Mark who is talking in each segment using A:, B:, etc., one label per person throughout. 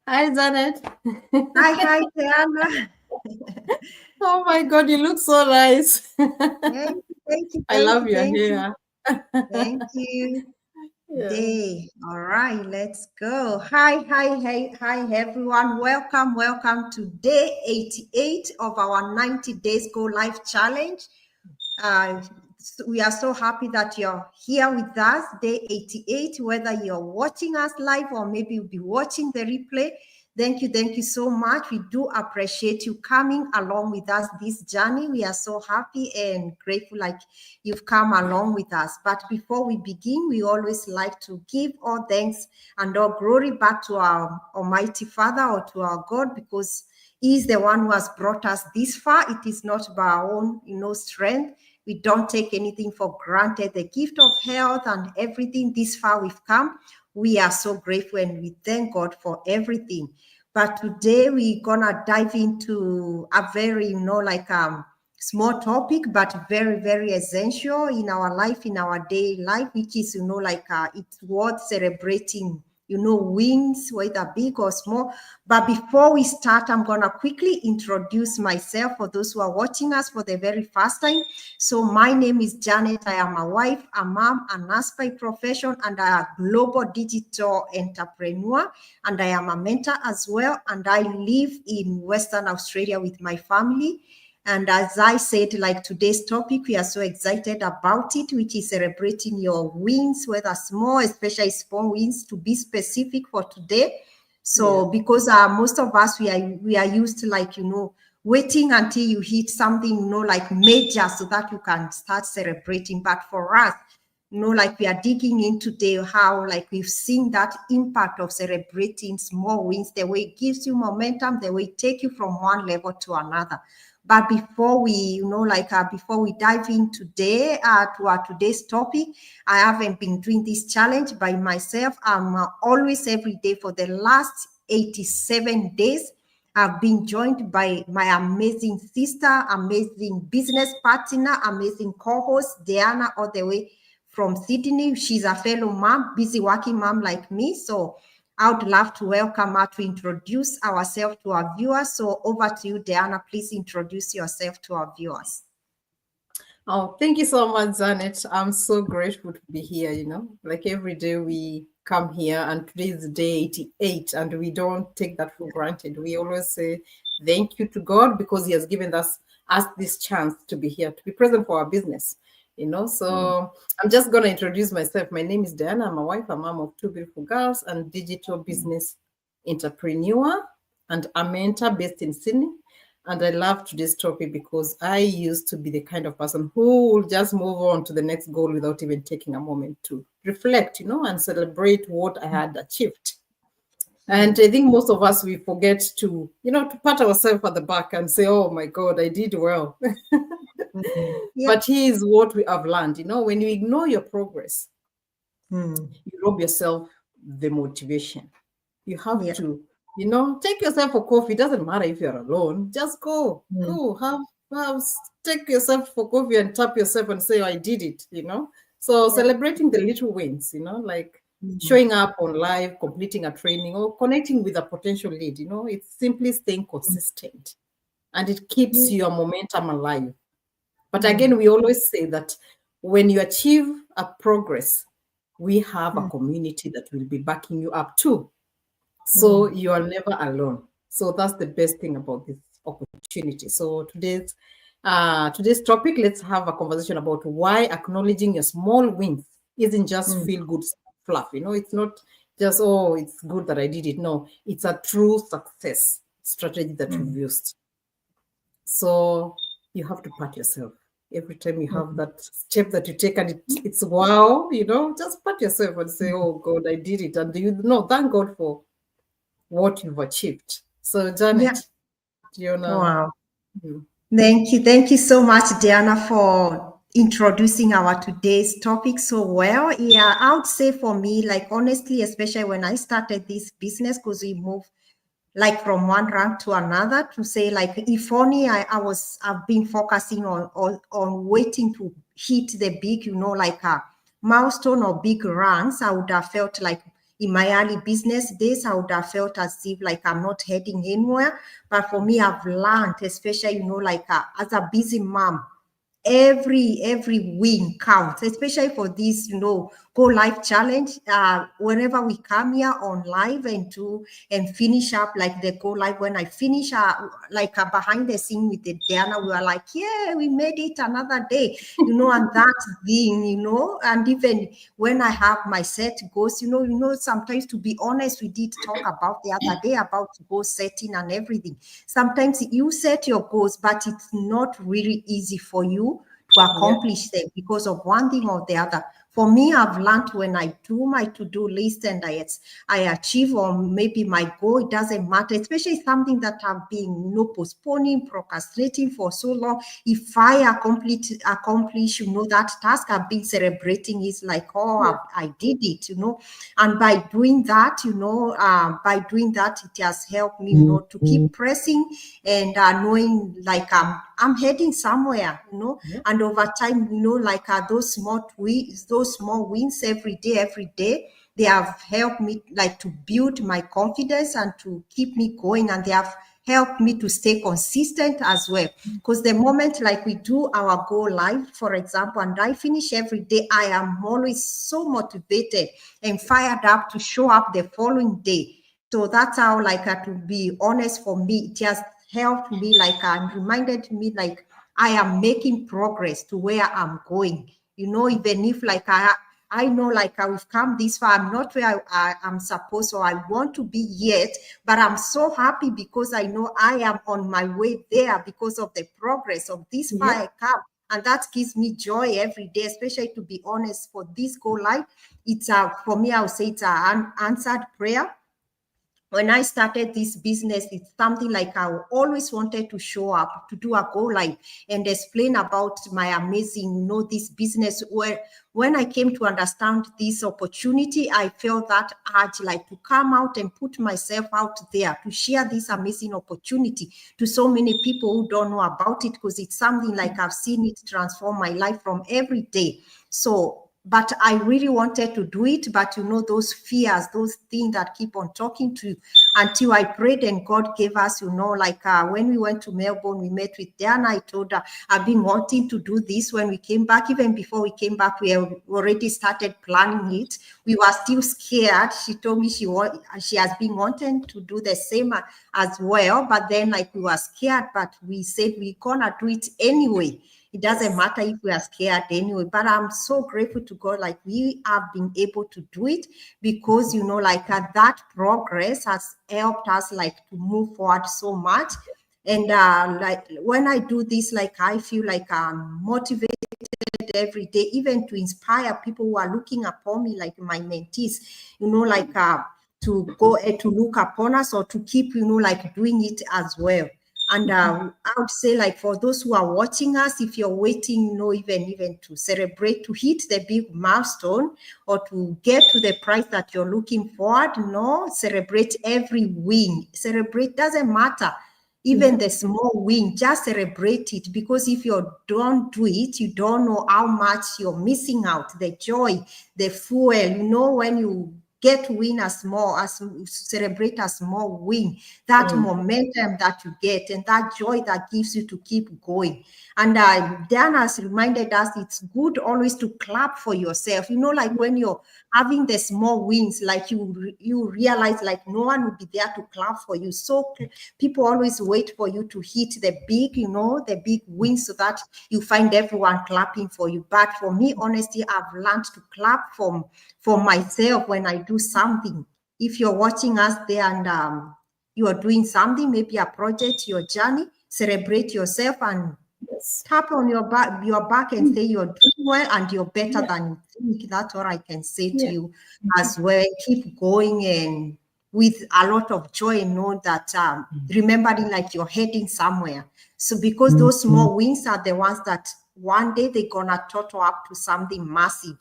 A: Hi, Janet.
B: Hi, Diana.
A: Oh my God, you look so nice.
B: Thank you, thank you,
A: I
B: thank
A: love
B: you,
A: your
B: thank you,
A: hair.
B: thank you.
A: Yeah.
B: All right, let's go. Hi, everyone. Welcome to day 88 of our 90 days Go Life Challenge. We are so happy that you're here with us, day 88, whether you're watching us live or maybe you'll be watching the replay. Thank you so much. We do appreciate you coming along with us this journey. We are so happy and grateful like you've come along with us. But before we begin, we always like to give all thanks and all glory back to our Almighty Father or to our God, because He is the one who has brought us this far. It is not by our own, strength. We don't take anything for granted. The gift of health and everything this far we've come, we are so grateful and we thank God for everything. But today we're gonna dive into a very, small topic, but very, very essential in our life, in our daily life, which is, it's worth celebrating, wins, whether big or small. But before we start, I'm going to quickly introduce myself for those who are watching us for the very first time. So my name is Janet. I am a wife, a mom, a nurse by profession, and a global digital entrepreneur. And I am a mentor as well. And I live in Western Australia with my family. And as I said, like today's topic, we are so excited about it, which is celebrating your wins, whether small, especially small wins, to be specific for today. So because most of us, we are used to waiting until you hit something, like major so that you can start celebrating. But for us, like we are digging in today, how like we've seen that impact of celebrating small wins, the way it gives you momentum, the way it takes you from one level to another. But before we, before we dive in today to our today's topic, I haven't been doing this challenge by myself. I'm always every day for the last 87 days. I've been joined by my amazing sister, amazing business partner, amazing co-host, Diana, all the way from Sydney. She's a fellow mom, busy working mom like me. So I would love to welcome her to introduce ourselves to our viewers. So over to you, Diana. Please introduce yourself to our viewers.
A: Oh, thank you so much, Janet. I'm so grateful to be here. Like every day we come here, and today is day 88, and we don't take that for granted. We always say thank you to God because He has given us this chance to be here, to be present for our business. So I'm just going to introduce myself. My name is Diana. I'm a wife, a mom of two beautiful girls, and digital business entrepreneur, and a mentor based in Sydney. And I love today's topic because I used to be the kind of person who will just move on to the next goal without even taking a moment to reflect, and celebrate what I had achieved. And I think most of us, we forget to pat ourselves at the back and say, oh my God, I did well.
B: Yeah.
A: But here's what we have learned, when you ignore your progress, you rob yourself the motivation. You have
B: Yeah.
A: to, take yourself for coffee. It doesn't matter if you're alone. Just go, have, take yourself for coffee and tap yourself and say, oh, I did it. So celebrating the little wins, like showing up on live, completing a training, or connecting with a potential lead, it's simply staying consistent, and it keeps your momentum alive. But again, we always say that when you achieve a progress, we have a community that will be backing you up too. So you are never alone. So that's the best thing about this opportunity. So today's topic, let's have a conversation about why acknowledging your small wins isn't just feel good fluff. It's not just, oh, it's good that I did it. No, it's a true success strategy that we've used. So you have to pat yourself every time you have that step that you take, and it's wow, just pat yourself and say, oh God, I did it. And thank God for what you've achieved. So
B: Yeah.
A: Janet, do you wanna?
B: Wow. Thank you. Thank you so much, Diana, for introducing our today's topic so well. Yeah, I would say for me, like honestly, especially when I started this business, because we moved like from one rank to another, to say like if only I've been focusing on waiting to hit the big, like a milestone or big ranks, I would have felt like In my early business days, I would have felt as if like I'm not heading anywhere. But for me, I've learned, especially, like as a busy mom, every win counts, especially for this, go live challenge. Whenever we come here on live and finish up like the go live, when I finish like behind the scene with the Diana, we are like, yeah, we made it another day, and that thing, and even when I have my set goals, sometimes, to be honest, we did talk about the other day about goal setting and everything. Sometimes you set your goals, but it's not really easy for you to accomplish them because of one thing or the other. For me, I've learned when I do my to-do list and I achieve, or maybe my goal, it doesn't matter, especially something that I've been postponing, procrastinating for so long. If I accomplish, that task, I've been celebrating. It's like, oh, I did it, and by doing that, it has helped me, to keep pressing and knowing like I'm heading somewhere, and over time, like those small wins every day, they have helped me like to build my confidence and to keep me going, and they have helped me to stay consistent as well. Because the moment like we do our go live, for example, and I finish every day, I am always so motivated and fired up to show up the following day. So that's how, like, to be honest, for me, it just helped me, like, and reminded me, like, I am making progress to where I'm going. Even if, like, I know, like, I've come this far, I'm not where I'm supposed or I want to be yet, but I'm so happy because I know I am on my way there because of the progress of this far I come. And that gives me joy every day, especially, to be honest, for this go live. It's for me, I would say it's an answered prayer. When I started this business, it's something like I always wanted to show up, to do a go live and explain about my amazing, this business. Where when I came to understand this opportunity, I felt that urge, like, to come out and put myself out there to share this amazing opportunity to so many people who don't know about it, because it's something like I've seen it transform my life from every day. So, but I really wanted to do it, but those fears, those things that keep on talking to you, until I prayed and God gave us, like when we went to Melbourne, we met with Diana. I told her, I've been wanting to do this. When we came back, even before we came back, we already started planning it. We were still scared. She told me she has been wanting to do the same as well, but then, like, we were scared, but we said we're gonna do it anyway. It doesn't matter if we are scared anyway. But I'm so grateful to God, like, we have been able to do it because, like, that progress has helped us, like, to move forward so much. And like, when I do this, like, I feel like I'm motivated every day, even to inspire people who are looking upon me, like my mentees, like to go to look upon us, or to keep, like, doing it as well. And I would say, like, for those who are watching us, if you're waiting, even to celebrate, to hit the big milestone, or to get to the price that you're looking forward, celebrate every win. Celebrate, doesn't matter. Even the small win, just celebrate it, because if you don't do it, you don't know how much you're missing out. The joy, the fuel, when you get to win celebrate a small win, that momentum that you get and that joy that gives you to keep going. And Dan has reminded us it's good always to clap for yourself. Like, when you're having the small wins, like, you realize, like, no one will be there to clap for you. So people always wait for you to hit the big wins, so that you find everyone clapping for you. But for me, honestly, I've learned to clap for myself when I do something. If you're watching us there and you are doing something, maybe a project, your journey, celebrate yourself and tap on your back and say you're doing well and you're better than you think. That's what I can say to you as well. Keep going, and with a lot of joy, and know that remembering, like, you're heading somewhere. So because those small wins are the ones that one day they're gonna total up to something massive.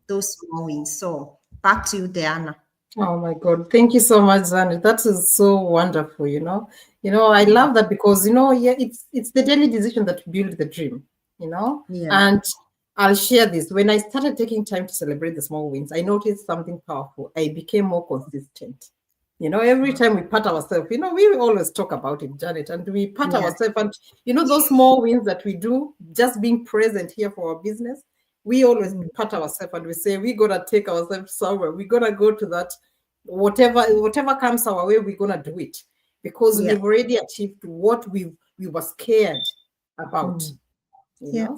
B: Those small wins. So back to you, Diana.
A: Oh my God. Thank you so much, Zanet. That is so wonderful, I love that because, it's the daily decision that build the dream,
B: Yeah.
A: and I'll share this. When I started taking time to celebrate the small wins, I noticed something powerful. I became more consistent. Every time we pat ourselves, we always talk about it, Janet, and we pat
B: Yeah.
A: ourselves. And, those small wins that we do, just being present here for our business, we always pat ourselves and we say, we got to take ourselves somewhere. We got to go to that, whatever comes our way, we're going to do it because
B: Yeah.
A: we've already achieved what we were scared about,
B: Yeah.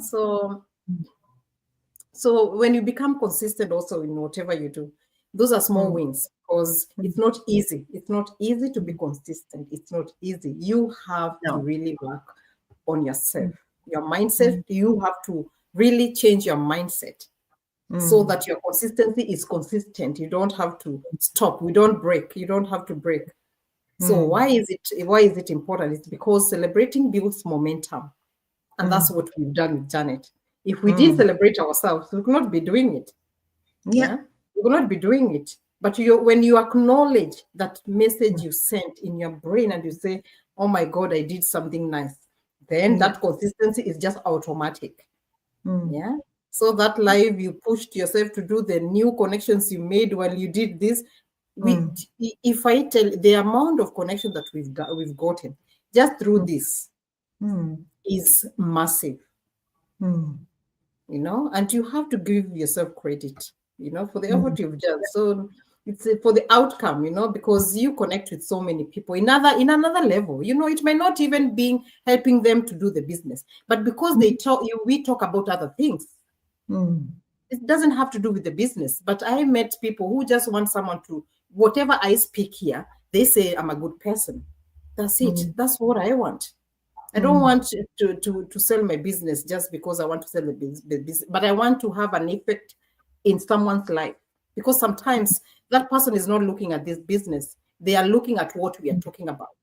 A: So when you become consistent also in whatever you do, those are small wins because it's not easy. It's not easy to be consistent. It's not easy. You have to
B: No.
A: really work on yourself. Your mindset, you have to really change your mindset so that your consistency is consistent. You don't have to stop. We don't break. You don't have to break. So why is it important? It's because celebrating builds momentum. And that's what we've done with Janet. If we didn't celebrate ourselves, we could not be doing it.
B: Yeah.
A: We could not be doing it. But when you acknowledge that message you sent in your brain and you say, oh my God, I did something nice, then that consistency is just automatic. Yeah. So that live you pushed yourself to do, the new connections you made while you did this. If I tell the amount of connection that we've gotten just through this is massive. And you have to give yourself credit, for the effort you've done. So it's for the outcome, because you connect with so many people in another level. It might not even be helping them to do the business, but because we talk about other things. It doesn't have to do with the business. But I met people who just want someone to, whatever I speak here, they say I'm a good person. That's it. That's what I want. I don't want to sell my business just because I want to sell the business, but I want to have an effect in someone's life. Because sometimes that person is not looking at this business. They are looking at what we are talking about.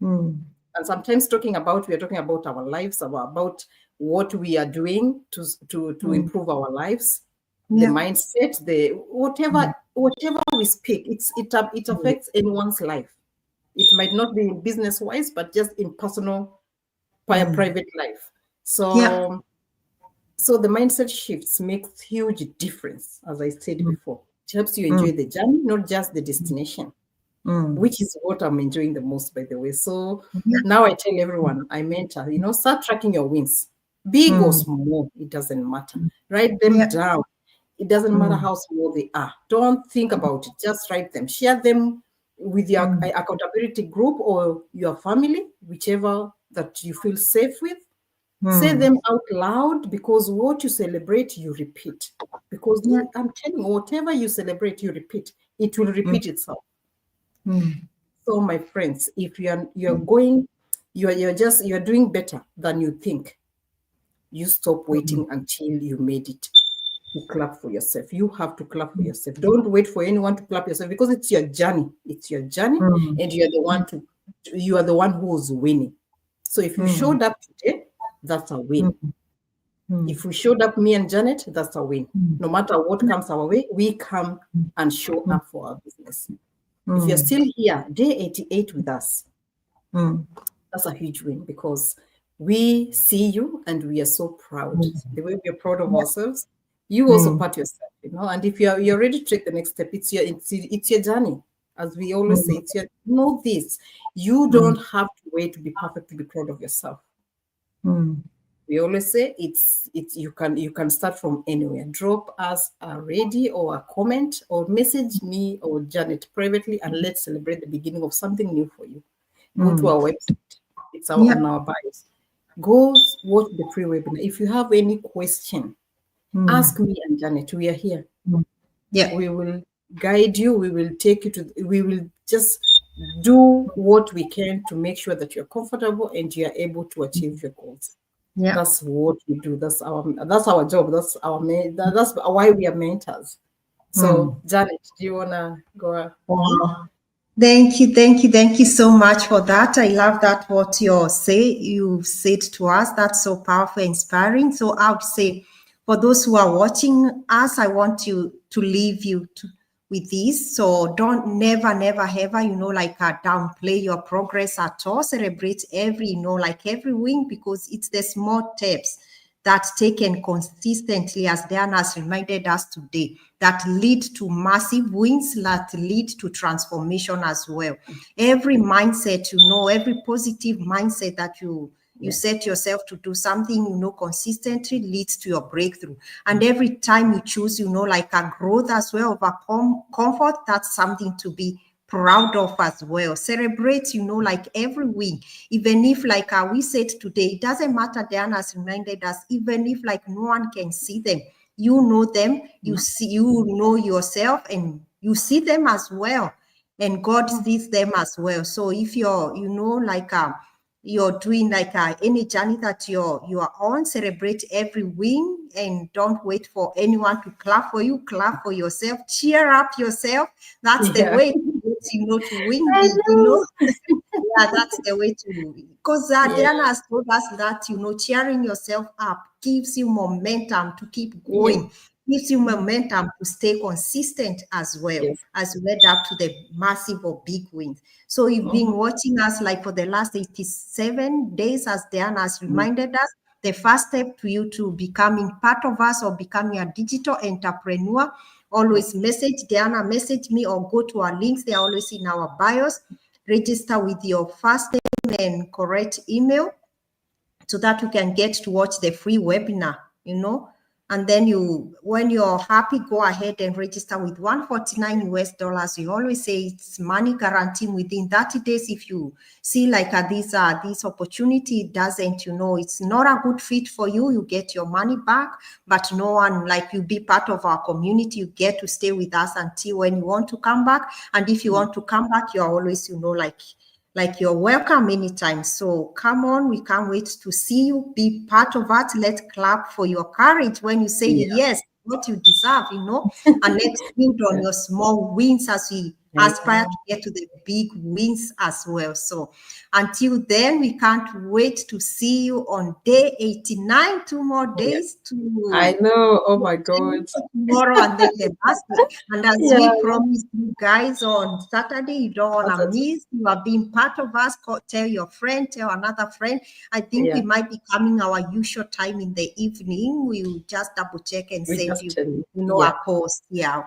A: And sometimes we are talking about our lives, about what we are doing to improve our lives, the mindset, the whatever we speak, it affects anyone's life. It might not be business-wise, but just in personal, private life. So the mindset shifts makes huge difference, as I said before. It helps you enjoy the journey, not just the destination, which is what I'm enjoying the most, by the way. So now I tell everyone I mentor, start tracking your wins. Big or small, it doesn't matter. Write them down. It doesn't matter how small they are. Don't think about it. Just write them. Share them with your accountability group or your family, whichever that you feel safe with. Say them out loud, because what you celebrate, you repeat. Because I'm telling you, whatever you celebrate, you repeat. It will repeat itself. So, my friends, if you're doing better than you think, you stop waiting until you made it. You clap for yourself. You have to clap for yourself. Don't wait for anyone to clap yourself, because it's your journey. It's your journey, and you are the one who's winning. So if you showed up today, that's a win. If we showed up, me and Janet, that's a win. No matter what comes our way, we come and show up for our business. If you're still here, day 88 with us, that's a huge win, because we see you and we are so proud. The way we are proud of ourselves, you also pat yourself, and if you're ready to take the next step, it's your journey. As we always say, know this. You don't have to wait to be perfect to be proud of yourself. We always say you can start from anywhere. Drop us a ready or a comment, or message me or Janet privately, and let's celebrate the beginning of something new for you. Go to our website. It's on our bios. Go watch the free webinar. If you have any question, ask me and Janet. We are here. We will guide you. We will take you we will just do what we can to make sure that you're comfortable and you are able to achieve your goals. That's what we do. That's our job. That's why we are mentors. So, Janet, do you wanna go on?
B: Thank you so much for that. I love that what you said to us. That's so powerful, inspiring. So I would say, for those who are watching us, I want you to leave you with this. So don't never ever, downplay your progress at all. Celebrate every win, because it's the small steps that taken consistently, as Diana has reminded us today, that lead to massive wins, that lead to transformation as well. Every mindset, every positive mindset that you set yourself to do something, consistently leads to your breakthrough. And every time you choose, like a growth as well, overcome comfort, that's something to be proud of as well. Celebrate, like every win, even if like we said today, it doesn't matter. Diana has reminded us, even if like no one can see them, you know them, you know yourself, and you see them as well, and God sees them as well. So if you're like you're doing like any journey that you are on, celebrate every win, and don't wait for anyone to clap for you. Clap for yourself, cheer up yourself. That's the way to win big, Yeah, that's the way to, because Diana has told us that, cheering yourself up gives you momentum to keep going, gives you momentum to stay consistent as well, as you led up to the massive or big wins. So you've been watching us like for the last 87 days, as Diana has reminded us. The first step to you to becoming part of us or becoming a digital entrepreneur, always message Diana, message me, or go to our links. They're always in our bios. Register with your first name and correct email so that you can get to watch the free webinar, and then when you're happy, go ahead and register with $149. You always say it's money guaranteed within 30 days. If you see like this opportunity doesn't, it's not a good fit for you, you get your money back. But no one, like, you be part of our community, you get to stay with us until when you want to come back. And if you want to come back, you're always, like you're welcome anytime. So come on, we can't wait to see you, be part of us. Let's clap for your courage when you say yes, what you deserve, and let's build on your small wins as we aspire to get to the big wins as well. So until then, we can't wait to see you on day 89, 2 more days to
A: I know. Oh my God.
B: tomorrow, and then the last day. And as we promised you guys on Saturday, you don't want to miss. You are being part of us. Tell your friend, tell another friend. I think we might be coming our usual time in the evening. We'll just double check and send you, a post. Yeah.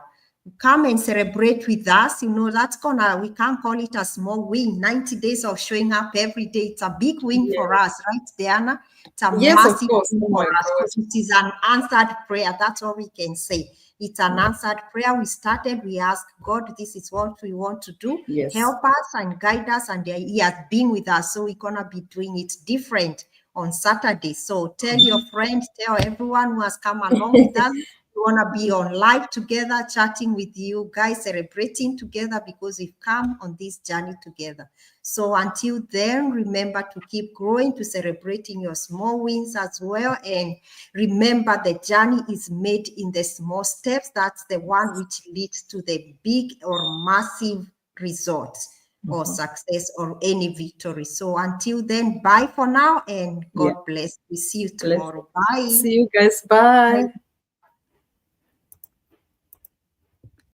B: Come and celebrate with us. That's we can't call it a small win. 90 days of showing up every day. It's a big win for us, right, Diana? It's a massive win for us, because it is an answered prayer. That's all we can say. It's an answered prayer. We started, we asked God, this is what we want to do. Help us and guide us. And He has been with us. So we're going to be doing it different on Saturday. So tell your friends, tell everyone who has come along with us. We want to be on live together, chatting with you guys, celebrating together, because we've come on this journey together. So until then, remember to keep growing, to celebrating your small wins as well. And remember, the journey is made in the small steps. That's the one which leads to the big or massive results or success or any victory. So until then, bye for now, and God bless. We see you tomorrow. Bye.
A: See you guys. Bye.